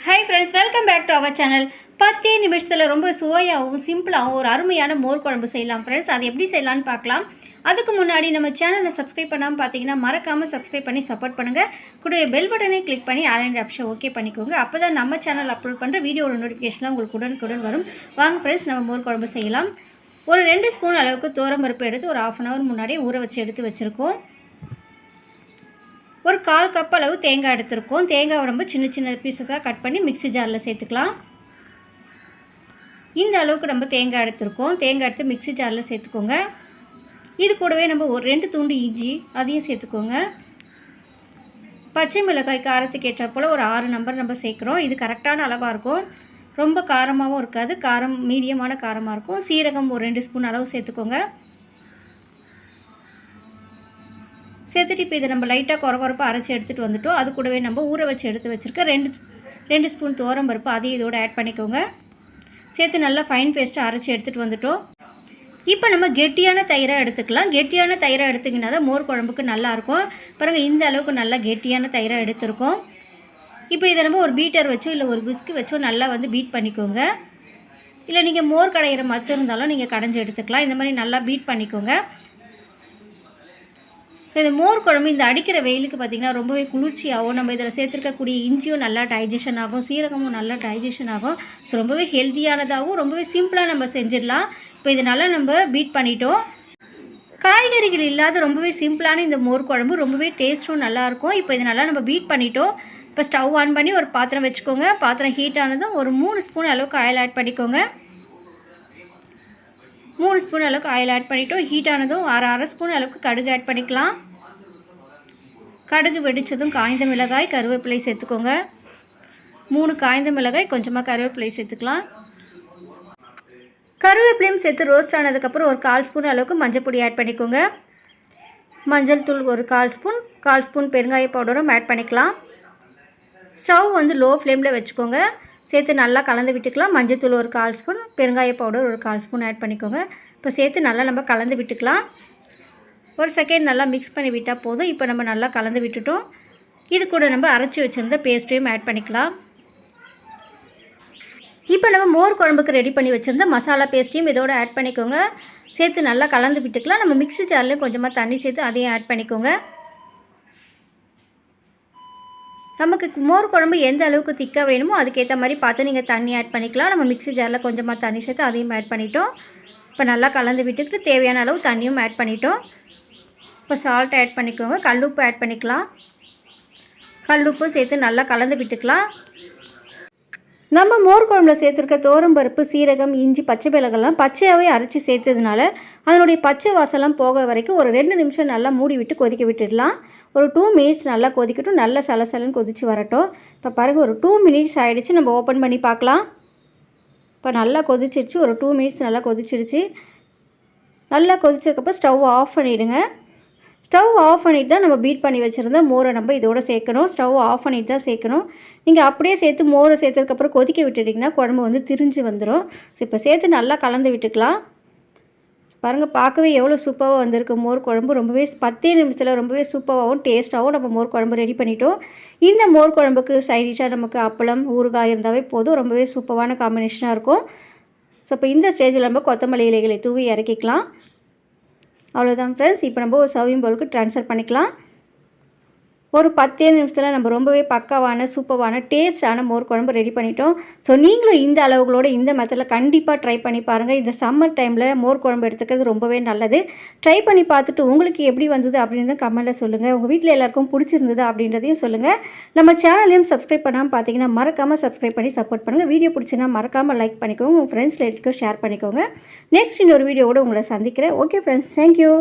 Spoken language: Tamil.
Hi friends, welcome back to our channel. 10 நிமிஷத்தில் ரொம்ப சுவையாகவும் சிம்பிளாகவும் ஒரு அருமையான மோர் குழம்பு செய்யலாம் ஃப்ரெண்ட்ஸ். அது எப்படி செய்யலான்னு பார்க்கலாம். அதுக்கு முன்னாடி நம்ம சேனலை சப்ஸ்கிரைப் பண்ணாமல் பார்த்தீங்கன்னா மறக்காமல் சப்ஸ்கிரைப் பண்ணி சப்போர்ட் பண்ணுங்கள். கூட பெல் பட்டனை கிளிக் பண்ணி ஆல் அண்ட் ஆப்ஷன் ஓகே பண்ணிக்கோங்க. அப்போ தான் நம்ம சேனல் அப்லோட் பண்ணுற வீடியோட நோட்டிஃபிகேஷன்லாம் உங்களுக்கு உடனுக்குடன் வரும். வாங்க ஃப்ரெண்ட்ஸ், நம்ம மோர் குழம்பு செய்யலாம். ஒரு 2 ஸ்பூன் அளவுக்கு துவரம்பருப்பு எடுத்து ஒரு 1/2 hour முன்னாடியே ஊற வச்சு எடுத்து வச்சுருக்கோம். ஒரு 1/4 கப் அளவு தேங்காய் எடுத்துருக்கோம். தேங்காய் உடம்பு சின்ன சின்ன பீசஸாக கட் பண்ணி மிக்ஸி ஜாரில் சேர்த்துக்கலாம். இந்த அளவுக்கு நம்ம தேங்காய் எடுத்துருக்கோம். தேங்காய் எடுத்து மிக்ஸி ஜாரில் சேர்த்துக்கோங்க. இது கூடவே நம்ம ஒரு 2 துண்டு இஞ்சி அதையும் சேர்த்துக்கோங்க. பச்சை மிளகாய் காரத்துக்கு ஏற்றாற்போல் ஒரு 6 நம்பர் நம்ம சேர்க்குறோம். இது கரெக்டான அளவாக இருக்கும். ரொம்ப காரமாகவும் இருக்காது, காரம் மீடியமான காரமாக இருக்கும். சீரகம் ஒரு 2 ஸ்பூன் அளவு சேர்த்துக்கோங்க. சேர்த்துட்டு இப்போ இதை நம்ம லைட்டாக குறப்பாக அரைச்சி எடுத்துகிட்டு வந்துட்டோம். அது கூடவே நம்ம ஊற வச்சு எடுத்து வச்சுருக்க 2 ஸ்பூன் துவரம்பருப்பு அதையும் இதோடு ஆட் பண்ணிக்கோங்க. சேர்த்து நல்லா ஃபைன் பேஸ்ட்டாக அரைச்சி எடுத்துகிட்டு வந்துட்டோம். இப்போ நம்ம கெட்டியான தயிராக எடுத்துக்கலாம். கெட்டியான தயிராக எடுத்திங்கன்னா தான் மோர் குழம்புக்கு நல்லாயிருக்கும். பாருங்கள், இந்த அளவுக்கு நல்லா கெட்டியான தயிராக எடுத்துருக்கோம். இப்போ இதை நம்ம ஒரு பீட்டர் வச்சோ இல்லை ஒரு விஸ்கு வச்சோ நல்லா பீட் பண்ணிக்கோங்க. இல்லை நீங்கள் மோர் கடையிற மத்து இருந்தாலும் நீங்கள் கடைஞ்சி எடுத்துக்கலாம். இந்த மாதிரி நல்லா பீட் பண்ணிக்கோங்க. ஸோ இந்த மோர் குழம்பு இந்த அடிக்கிற வெயிலுக்கு பார்த்திங்கன்னா ரொம்பவே குளிர்ச்சியாகவும், நம்ம இதில் சேர்த்துருக்கக்கூடிய இஞ்சியும் நல்லா டைஜஷன் ஆகும், சீரகமும் நல்லா டைஜஷன் ஆகும். ஸோ ரொம்பவே ஹெல்த்தியானதாகவும் ரொம்பவே சிம்பிளாக நம்ம செஞ்சிடலாம். இப்போ இதனால நம்ம பீட் பண்ணிட்டோம். காய்கறிகள் இல்லாத ரொம்பவே சிம்பிளான இந்த மோர் குழம்பு ரொம்பவே டேஸ்ட்டும் நல்லாயிருக்கும். இப்போ இதனால நம்ம பீட் பண்ணிட்டோம். இப்போ ஸ்டவ் ஆன் பண்ணி ஒரு பாத்திரம் வச்சுக்கோங்க. பாத்திரம் ஹீட் ஆனதும் ஒரு 3 ஸ்பூன் அளவுக்கு ஆயில் ஆட் பண்ணிக்கோங்க. 3 ஸ்பூன் அளவுக்கு ஆயில் ஆட் பண்ணிவிட்டோம். ஹீட் ஆனதும் 1/2 ஸ்பூன் அளவுக்கு கடுகு ஆட் பண்ணிக்கலாம். கடுகு வெடித்ததும் காய்ந்த மிளகாய், கருவேப்பிலை சேர்த்துக்கோங்க. 3 காய்ந்த மிளகாய், கொஞ்சமாக கருவேப்பிலை சேர்த்துக்கலாம். கருவேப்பிலையும் சேர்த்து ரோஸ்ட் ஆனதுக்கப்புறம் ஒரு 1/4 ஸ்பூன் அளவுக்கு மஞ்சள் பொடி ஆட் பண்ணிக்கோங்க. மஞ்சள் தூள் ஒரு 1/4 ஸ்பூன் பெருங்காய பவுடரும் ஆட் பண்ணிக்கலாம். ஸ்டவ் லோ ஃப்ளேமில் வச்சுக்கோங்க. சேர்த்து நல்லா கலந்து விட்டுக்கலாம். மஞ்சள் தூள் ஒரு 1/4 ஸ்பூன், பெருங்காய பவுடர் ஒரு 1/4 ஸ்பூன் ஆட் பண்ணிக்கோங்க. இப்போ சேர்த்து நல்லா நம்ம கலந்து விட்டுக்கலாம். ஒரு செகண்ட் நல்லா மிக்ஸ் பண்ணி விட்டால் போதும். இப்போ நம்ம நல்லா கலந்து விட்டுட்டோம். இது கூட நம்ம அரைச்சி வச்சுருந்த பேஸ்ட்டையும் ஆட் பண்ணிக்கலாம். இப்போ நம்ம மோர் குழம்புக்கு ரெடி பண்ணி வச்சுருந்த மசாலா பேஸ்ட்டையும் இதோடு ஆட் பண்ணிக்கோங்க. சேர்த்து நல்லா கலந்து விட்டுக்கலாம். நம்ம மிக்ஸி ஜார்லேயும் கொஞ்சமாக தண்ணி சேர்த்து அதையும் ஆட் பண்ணிக்கோங்க. நமக்கு மோர் குழம்பு எந்த அளவுக்கு திக்காக வேணுமோ அதுக்கேற்ற மாதிரி பார்த்து நீங்கள் தண்ணி ஆட் பண்ணிக்கலாம். நம்ம மிக்ஸி ஜாரில் கொஞ்சமாக தண்ணி சேர்த்து அதையும் ஆட் பண்ணிட்டோம். இப்போ நல்லா கலந்து விட்டுக்கிட்டு தேவையான அளவு தண்ணியும் ஆட் பண்ணிட்டோம். இப்போ சால்ட் ஆட் பண்ணிக்கோங்க. கல்லுப்பு ஆட் பண்ணிக்கலாம். கல்லுப்பு சேர்த்து நல்லா கலந்து விட்டுக்கலாம். நம்ம மோர் குழம்புல சேர்த்துருக்க துவரம்பருப்பு, சீரகம், இஞ்சி, பச்சை மிளகாய்லாம் பச்சையாகவே அரைச்சி சேர்த்ததுனால அதனுடைய பச்சை வாசலாம் போக வரைக்கும் ஒரு 2 நிமிஷம் நல்லா மூடி விட்டு கொதிக்க விட்டுடலாம். ஒரு 2 மினிட்ஸ் நல்லா கொதிக்கட்டும். நல்லா சலசலன்னு கொதித்து வரட்டும். இப்போ பாருங்கள், ஒரு 2 மினிட்ஸ் ஆகிடுச்சு. நம்ம ஓப்பன் பண்ணி பார்க்கலாம். இப்போ நல்லா கொதிச்சிடுச்சு. ஒரு 2 மினிட்ஸ் நல்லா கொதிச்சிடுச்சு. நல்லா கொதிச்சதுக்கப்புறம் ஸ்டவ் ஆஃப் பண்ணிவிடுங்க. ஸ்டவ் ஆஃப் பண்ணிவிட்டு தான் நம்ம பீட் பண்ணி வச்சுருந்த மோரை நம்ம இதோடு சேர்க்கணும். ஸ்டவ் ஆஃப் பண்ணிவிட்டு தான் சேர்க்கணும். நீங்கள் அப்படியே சேர்த்து மோரை சேர்த்ததுக்கப்புறம் கொதிக்க விட்டுட்டிங்கன்னா குழம்பு திரிஞ்சு வந்துடும். ஸோ இப்போ சேர்த்து நல்லா கலந்து விட்டுக்கலாம். பாருங்கள், பார்க்கவே எவ்வளோ சூப்பராக வந்திருக்கு மோர் குழம்பு. ரொம்பவே 10 நிமிஷத்தில் ரொம்பவே சூப்பராகவும் டேஸ்ட்டாகவும் நம்ம மோர் குழம்பு ரெடி பண்ணிட்டோம். இந்த மோர் குழம்புக்கு சைடிஷாக நமக்கு அப்பளம், ஊறுகாய் இருந்தாவே போதும். ரொம்பவே சூப்பரான காம்பினேஷனாக இருக்கும். ஸோ இப்போ இந்த ஸ்டேஜில் நம்ம கொத்தமல்லி இலைகளை தூவி இறக்கிக்கலாம். அவ்வளோதான் ஃப்ரெண்ட்ஸ். இப்போ நம்ம ஒரு சர்விங் பவுலுக்கு ட்ரான்ஸ்ஃபர் பண்ணிக்கலாம். ஒரு 10 நிமிஷத்தில் நம்ம ரொம்பவே பக்காவான சூப்பரான டேஸ்டான மோர் குழம்பு ரெடி பண்ணிட்டோம். ஸோ நீங்களும் இந்த அளவுகளோட இந்த மெத்தடில் கண்டிப்பாக ட்ரை பண்ணி பாருங்கள். இந்த சம்மர் டைமில் மோர் குழம்பு எடுத்துக்கிறது ரொம்பவே நல்லது. ட்ரை பண்ணி பார்த்துட்டு உங்களுக்கு எப்படி வந்தது அப்படின்னு கமெண்ட்டில் சொல்லுங்கள். உங்கள் வீட்டில் எல்லாருக்கும் பிடிச்சிருந்தது அப்படின்றதையும் சொல்லுங்கள். நம்ம சேனலையும் சப்ஸ்கிரைப் பண்ணாமல் பார்த்தீங்கன்னா மறக்காமல் சப்ஸ்கிரைப் பண்ணி சப்போர்ட் பண்ணுங்கள். வீடியோ பிடிச்சின்னா மறக்காமல் லைக் பண்ணிக்கோங்க. உங்கள் ஃப்ரெண்ட்ஸ் ரிலேட்டிவ்க்கு ஷேர் பண்ணிக்கோங்க. நெக்ஸ்ட் இன்னொரு வீடியோவோடு உங்களை சந்திக்கிறேன். Okay friends, thank you.